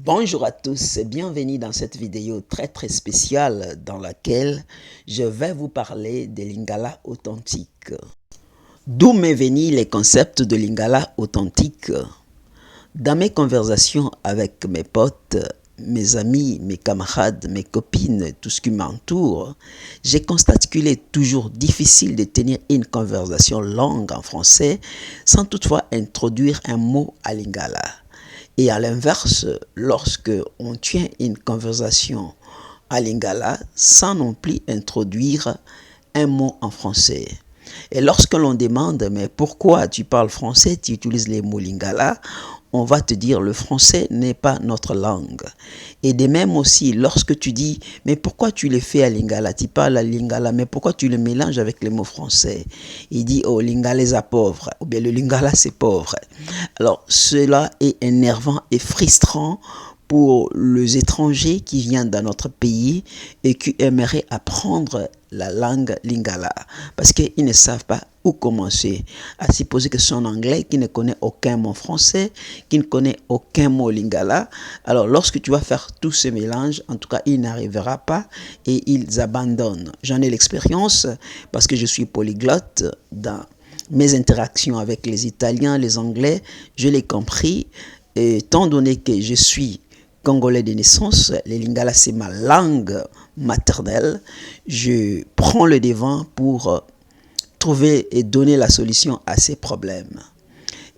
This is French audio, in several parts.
Bonjour à tous et bienvenue dans cette vidéo très spéciale dans laquelle je vais vous parler des Lingala authentiques. D'où m'est venu les concepts de Lingala authentique? Dans mes conversations avec mes potes, mes amis, mes camarades, mes copines, tout ce qui m'entoure, j'ai constaté qu'il est toujours difficile de tenir une conversation longue en français sans toutefois introduire un mot à Lingala. Et à l'inverse, lorsque on tient une conversation à Lingala sans non plus introduire un mot en français. Et lorsque l'on demande mais pourquoi tu parles français, tu utilises les mots Lingala, on va te dire le français n'est pas notre langue. Et de même aussi, lorsque tu dis mais pourquoi tu le fais à Lingala, tu parles à Lingala, mais pourquoi tu le mélanges avec les mots français? Il dit oh Lingala est pauvre, ou bien le Lingala c'est pauvre. Alors cela est énervant et frustrant pour les étrangers qui viennent dans notre pays et qui aimeraient apprendre la langue Lingala parce qu'ils ne savent pas où commencer. À supposer que c'est un anglais qui ne connaît aucun mot français, qui ne connaît aucun mot Lingala. Alors lorsque tu vas faire tout ce mélange, en tout cas il n'arrivera pas et ils abandonnent. J'en ai l'expérience parce que je suis polyglotte dans mes interactions avec les Italiens, les Anglais, je l'ai compris. Et étant donné que je suis congolais de naissance, le Lingala c'est ma langue maternelle, je prends le devant pour trouver et donner la solution à ces problèmes.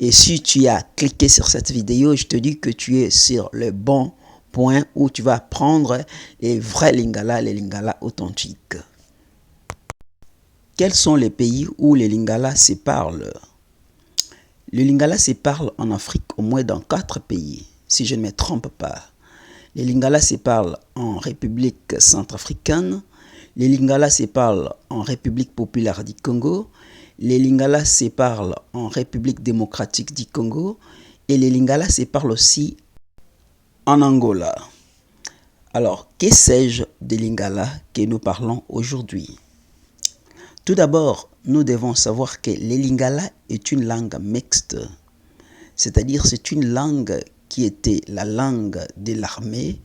Et si tu as cliqué sur cette vidéo, je te dis que tu es sur le bon point où tu vas apprendre les vrais Lingala, les Lingala authentiques. Quels sont les pays où les Lingala se parlent? Le Lingala se parle en Afrique au moins dans 4 pays, si je ne me trompe pas. Les Lingala se parlent en République centrafricaine, les Lingala se parlent en République populaire du Congo, les Lingala se parlent en République démocratique du Congo et les Lingala se parlent aussi en Angola. Alors, que sais-je des Lingala que nous parlons aujourd'hui? Tout d'abord, nous devons savoir que le Lingala est une langue mixte, c'est-à-dire c'est une langue qui était la langue de l'armée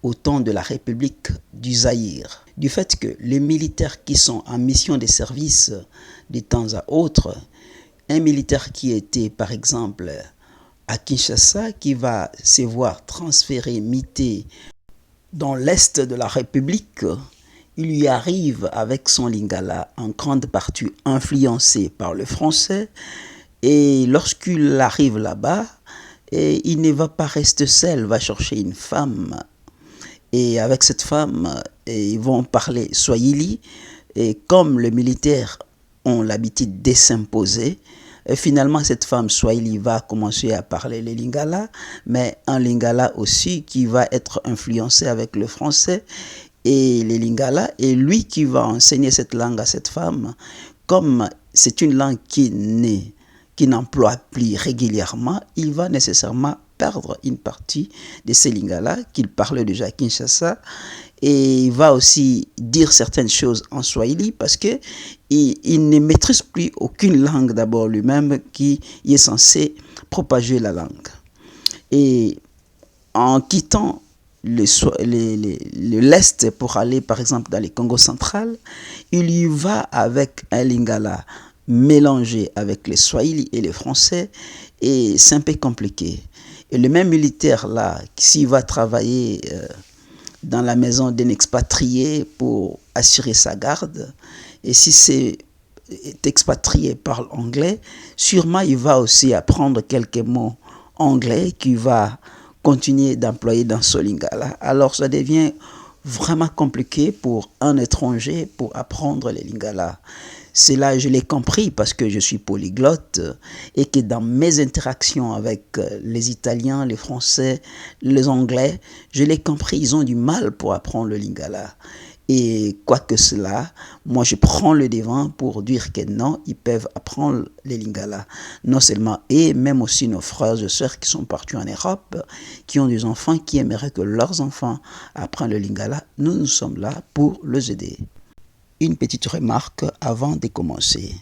au temps de la République du Zaïre. Du fait que les militaires qui sont en mission de service de temps à autre, un militaire qui était par exemple à Kinshasa, qui va se voir transféré, muté dans l'est de la République, il lui arrive avec son Lingala en grande partie influencé par le français et lorsqu'il arrive là-bas, il ne va pas rester seul, il va chercher une femme et avec cette femme, ils vont parler Swahili et comme les militaires ont l'habitude de s'imposer, finalement cette femme Swahili va commencer à parler le Lingala, mais un Lingala aussi qui va être influencé avec le français et les Lingala, et lui qui va enseigner cette langue à cette femme, comme c'est une langue qui n'emploie plus régulièrement, il va nécessairement perdre une partie de ces Lingala qu'il parlait déjà à Kinshasa, et il va aussi dire certaines choses en Swahili parce que il ne maîtrise plus aucune langue d'abord lui-même qui est censé propager la langue. Et en quittant l'Est pour aller par exemple dans le Congo central, il y va avec un Lingala mélangé avec les Swahili et les Français et c'est un peu compliqué. Et le même militaire là, s'il va travailler dans la maison d'un expatrié pour assurer sa garde, et si cet expatrié parle anglais, sûrement il va aussi apprendre quelques mots anglais qu'il va continuer d'employer dans ce Lingala. Alors ça devient vraiment compliqué pour un étranger pour apprendre les Lingala. C'est là je l'ai compris parce que je suis polyglotte et que dans mes interactions avec les Italiens, les Français, les Anglais, je l'ai compris, ils ont du mal pour apprendre le Lingala. Et quoi que cela, moi je prends le devant pour dire que non, ils peuvent apprendre les Lingala. Non seulement et même aussi nos frères et sœurs qui sont partis en Europe, qui ont des enfants qui aimeraient que leurs enfants apprennent le Lingala, nous sommes là pour les aider. Une petite remarque avant de commencer.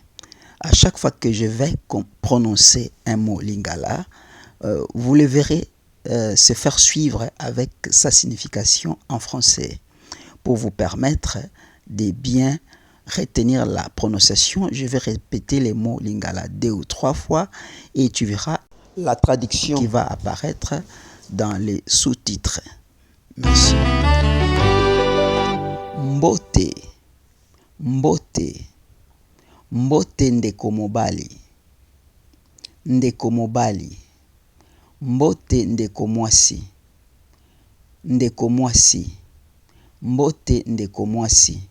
À chaque fois que je vais prononcer un mot Lingala, vous le verrez se faire suivre avec sa signification en français pour vous permettre de bien retenir la prononciation. Je vais répéter les mots lingala 2 ou 3 fois et tu verras la traduction qui va apparaître dans les sous-titres. Merci. Mbote, mbote, mbote ndeko mobali, ndeko mobali, mbote ndeko mwasi, ndeko mwasi, mbote ndeko mwasi,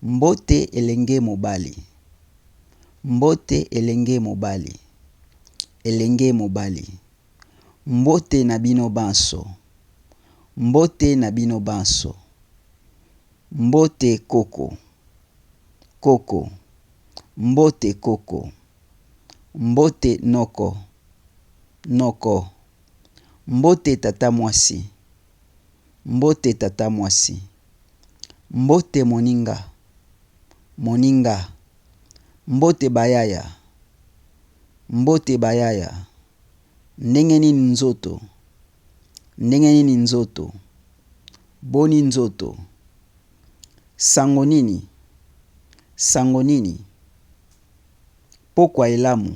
mbote elenge mobali, mbote elenge mobali, elenge mobali, mbote na bino banso, mbote na bino banso, mbote koko, koko, mbote koko, mbote noko, noko, mbote tata mwasi, mbote tata mwasi, mbote moninga, moninga, mbote bayaya, mbote bayaya, ndenge nini nzoto, ndenge nini nzoto, boni nzoto, sango nini, sango nini, pokwa elamu,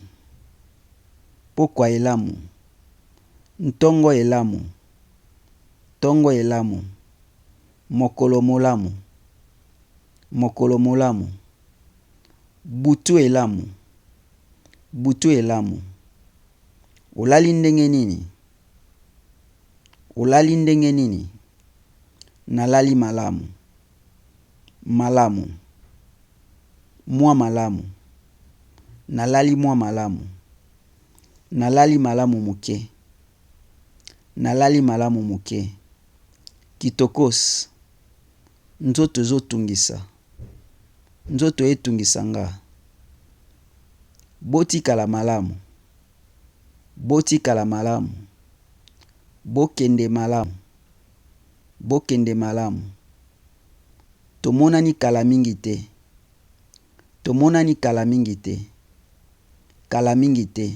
pokwa elamu, ntongo elamu, tongo elamu, mokolo molamu, mokolo molamu, butu elamu, butu elamu, olali ndenge nini, olali ndenge nini, nalali malamu, malamu, mwa malamu, nalali mwa malamu, nalali malamu muke, nalali malamu muke, kitokos, nzoto ezotungisa, nzoto etungisa nga, botikala malamu, botikala malamu, bokende malamu, bokende malamu, tomonani kala mingi te, tomonani kala mingi te, kala mingi te,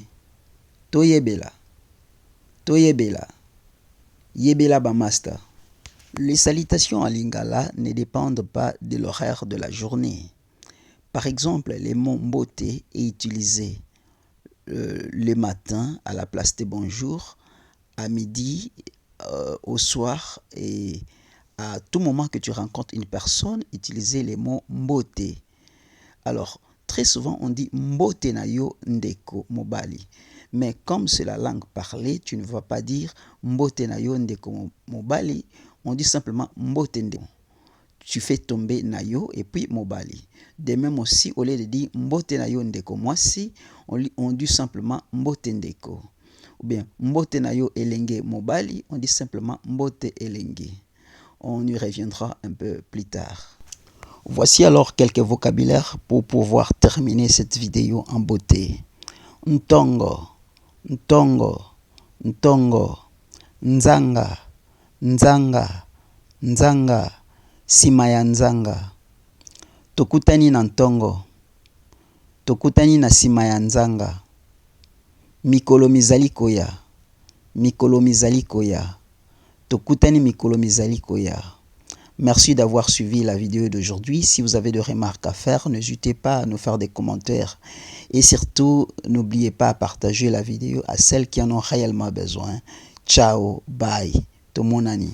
toyebela, toyebela, yebela ba master. Les salutations en lingala ne dépendent pas de l'horaire de la journée. Par exemple, les mots mbote est utilisé le matin à la place de bonjour, à midi, au soir et à tout moment que tu rencontres une personne, utiliser les mots mbote. Alors, très souvent on dit mbote na yo ndeko mobali. Mais comme c'est la langue parlée, tu ne vas pas dire mbote na yo ndeko mobali. On dit simplement mbote ndeko. Tu fais tomber nayo et puis mobali. De même aussi, au lieu de dire mbote nayo ndeko mwasi, on dit simplement mbote ndeko. Ou bien mbote nayo elenge mobali, on dit simplement mbote elenge. On y reviendra un peu plus tard. Voici alors quelques vocabulaires pour pouvoir terminer cette vidéo en beauté. Ntongo, ntongo, ntongo, nzanga, nzanga, nzanga, sima ya nzanga. Tokutani na ntongo, tokutani na sima ya nzanga. Mikolo mizali koya, mikolo mizali koya. Tokutani mikolo mizali koya. Merci d'avoir suivi la vidéo d'aujourd'hui. Si vous avez des remarques à faire, n'hésitez pas à nous faire des commentaires. Et surtout, n'oubliez pas à partager la vidéo à celles qui en ont réellement besoin. Ciao, bye, tout mon ami.